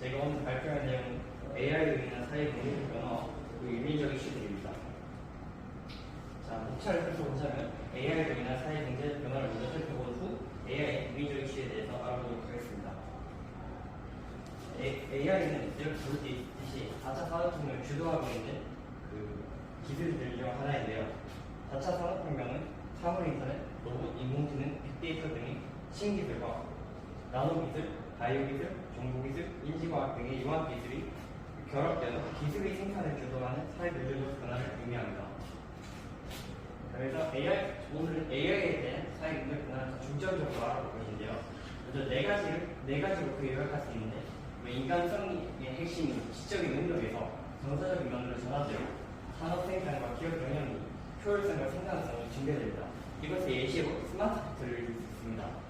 제가 오늘 발표할 내용은 AI로 인한 사회 경제적 변화와 그 윤리적 이슈들입니다. 자, 목차를 살펴보자면 AI로 인한 사회 경제적 변화를 먼저 살펴본 후 AI의 윤리적 이슈에 대해서 알아보도록 하겠습니다. AI는 이렇게 볼 때 있듯이 4차 산업혁명을 주도하고 있는 그 기술들 중 하나인데요. 4차 산업혁명은 사물인터넷, 로봇, 인공지능, 빅데이터 등의 신기술과 나노기술, 바이오기술, 정보기술, 인지과학 등의 융합기술이 결합되어 기술의 생산을 주도하는 사회문제적 변화를 의미합니다. 그래서 오늘은 AI에 대한 사회문제적 변화를 중점적으로 알아볼 것인데요. 먼저 네 가지로 요약할 수 있는데, 인간성의 핵심인 지적인 능력에서 정서적인 면으로 전환되고 산업 생산과 기업 경영이 효율성과 생산성이 증대됩니다. 이것의 예시로 스마트팜을 들 수 있습니다.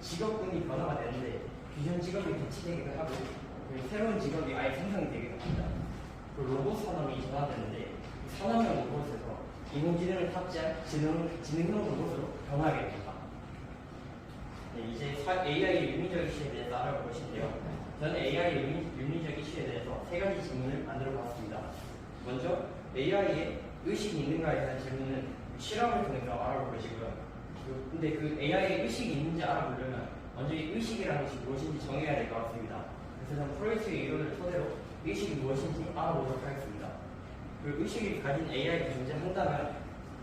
직업군이 변화가 되는데 기존 직업이 대체되기도 하고 새로운 직업이 아예 생성되기도 합니다. 로봇 산업이 전환되는데 산업용 로봇에서 인공지능을 탑재한 지능형 로봇으로 변화하게 됩니다. 네, 이제 AI의 윤리적 이슈에 대해서 알아볼 것인데요. 저는 AI의 윤리적 이슈에 대해서 세 가지 질문을 만들어 봤습니다. 먼저 AI에 의식이 있는가에 대한 질문은 실험을 통해서 알아볼 것이고요. 근데 그 AI에 의식이 있는지 알아보려면 먼저 이 의식이라는 것이 무엇인지 정해야 될 것 같습니다. 그래서 저는 프로이트의 이론을 토대로 의식이 무엇인지 알아보도록 하겠습니다. 그 의식이 가진 AI가 존재한다면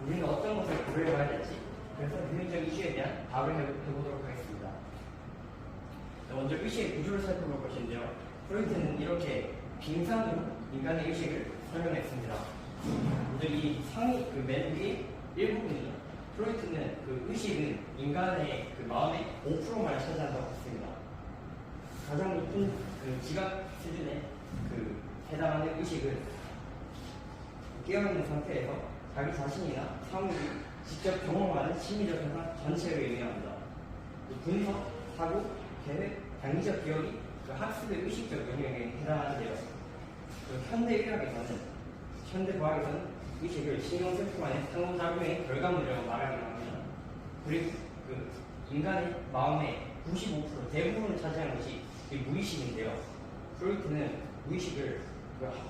우리는 어떤 것을 고려해봐야 될지, 그래서 윤리적 이슈에 대한 답을 해보도록 하겠습니다. 먼저 의식의 구조를 살펴볼 것인데요. 프로이트는 이렇게 빙산으로 인간의 의식을 설명했습니다. 먼저 이 상위 맨 위에 일부분이 프로이트는 그 의식은 인간의 그 마음의 5%만 차지한다고 했습니다. 가장 높은 그 지각 수준에 그 해당하는 의식은 깨어있는 상태에서 자기 자신이나 사물이 직접 경험하는 심리적 현상 전체를 의미합니다. 분석, 사고, 계획, 단기적 기억이 그 학습의 의식적 영역에 해당하는데요. 현대 과학에서는 의식을 신경세포만의 상호작용의 결과물이라고 말하기도 합니다. 그리고 그 인간의 마음의 95% 대부분을 차지하는 것이 무의식인데요. 프로이트는 무의식을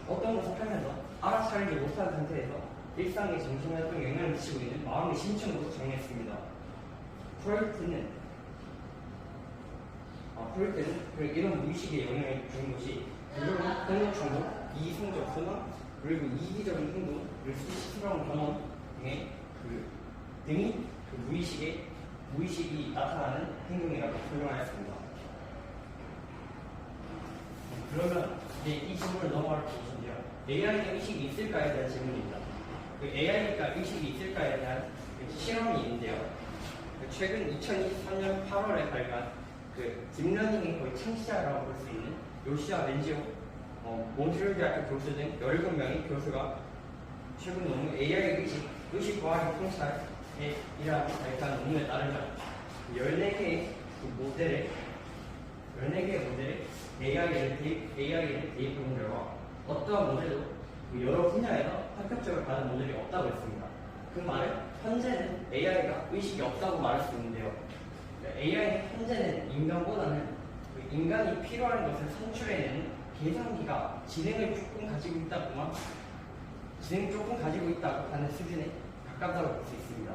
어떤 것을 하면서 알아차리지 못한 상태에서 일상의 정신활동에 영향을 미치고 있는 마음의 심층으로 정의했습니다. 프로이트는 이런 무의식에 영향을 주는 것이 부정적 행동 충동, 이성적 소망, 그리고 이기적인 행동, 수치스러운 경험 등이 무의식이 나타나는 행동이라고 설명하였습니다. 그러면 이제 이 질문을 넘어갈 것인데요. AI에 의식이 있을까에 대한 질문입니다. AI가 의식이 있을까에 대한 실험이 있는데요. 최근 2023년 8월에 발간 딥러닝의 거의 창시자라고 볼 수 있는 요시아 멘지오 몬트리올 대학교 교수 등 17명의 교수가 최근 논문 AI 의식 과학의 통찰이라는 발표한 논문에 따르면 14개의 모델에 AI를 대입해본 결과 어떠한 모델도 여러 분야에서 합격적을 받은 모델이 없다고 했습니다. 그 말은 현재는 AI가 의식이 없다고 말할 수 있는데요. AI는 현재는 인간보다는 인간이 필요한 것을 산출해내는 계산기가 지능을 조금 가지고 있다고 하는 수준에 가깝다고 볼 수 있습니다.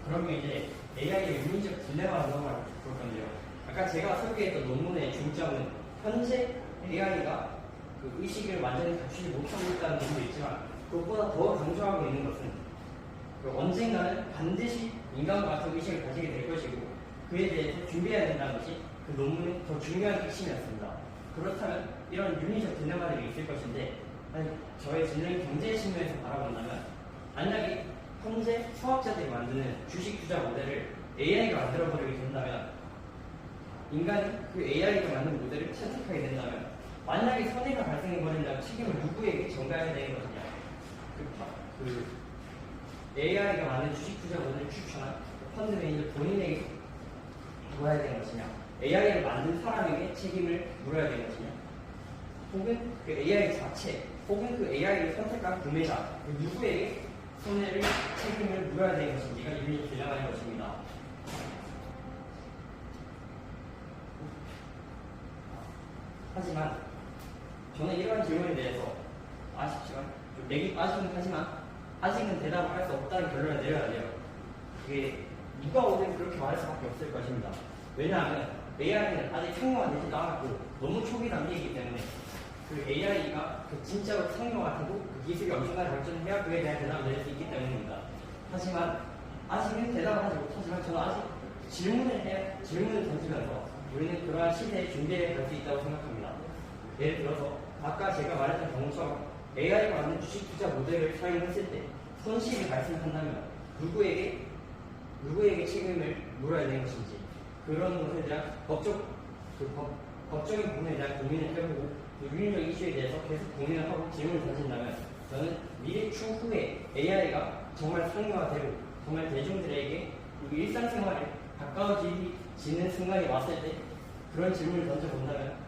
그러면 이제 AI의 윤리적 딜레마를 넘어갈 볼 건데요. 아까 제가 소개했던 논문의 중점은 현재 AI가 그 의식을 완전히 갖추지 못하고 있다는 점도 있지만 그것보다 더 강조하고 있는 것은 언젠가는 반드시 인간과 같은 의식을 가지게 될 것이고 그에 대해서 준비해야 된다는 것이 그 논문의 더 중요한 핵심이었습니다. 그렇다면 이런 윤리적 딜레마들이 있을 것인데 저의 진로인 경제 측면에서 바라본다면 만약에 현재 수학자들이 만드는 주식 투자 모델을 AI가 만들어버리게 된다면 인간이 그 AI가 만든 모델을 채택하게 된다면 만약에 손해가 발생해버린다면 책임을 누구에게 전가해야 되는 것이냐. AI가 만든 주식 투자 모델을 추천한 펀드 매니저 본인에게 물어야 되는 것이냐, AI를 만든 사람에게 책임을 물어야 되는 것이냐, 혹은 그 AI 자체, 혹은 그 AI를 선택한 구매자 누구에게 책임을 물어야 되는 것인지가 윤리적 딜레마인 것입니다. 하지만 저는 이러한 질문에 대해서 아쉽지만 좀 맥이 빠지긴 하지만 아직은 대답을 할 수 없다는 결론을 내려야 돼요. 그게 누가 오든 그렇게 말할 수밖에 없을 것입니다. 왜냐하면 AI는 아직 상용화되지도 않았고 너무 초기 단계이기 때문에 그 AI가 진짜로 상용화 되고 그 기술이 엄청나게 발전해야 그에 대한 대답을 내릴 수 있기 때문입니다. 하지만 아직은 대답을 하지 못하지만 저는 아직 질문을 던지면서 우리는 그러한 시대에 준비해 갈 수 있다고 생각합니다. 예를 들어서 아까 제가 말했던 경우처럼 AI가 만든 주식 투자 모델을 사용했을 때 손실이 발생한다면 누구에게 책임을 물어야 되는 것인지 그런 것에 대한 법적인 부분에 대한 고민을 해보고 윤리적 이슈에 대해서 계속 고민을 하고 질문을 던진다면 저는 미래 추후에 AI가 정말 상용화되고 정말 대중들에게 일상생활에 가까워지는 순간이 왔을 때 그런 질문을 던져본다면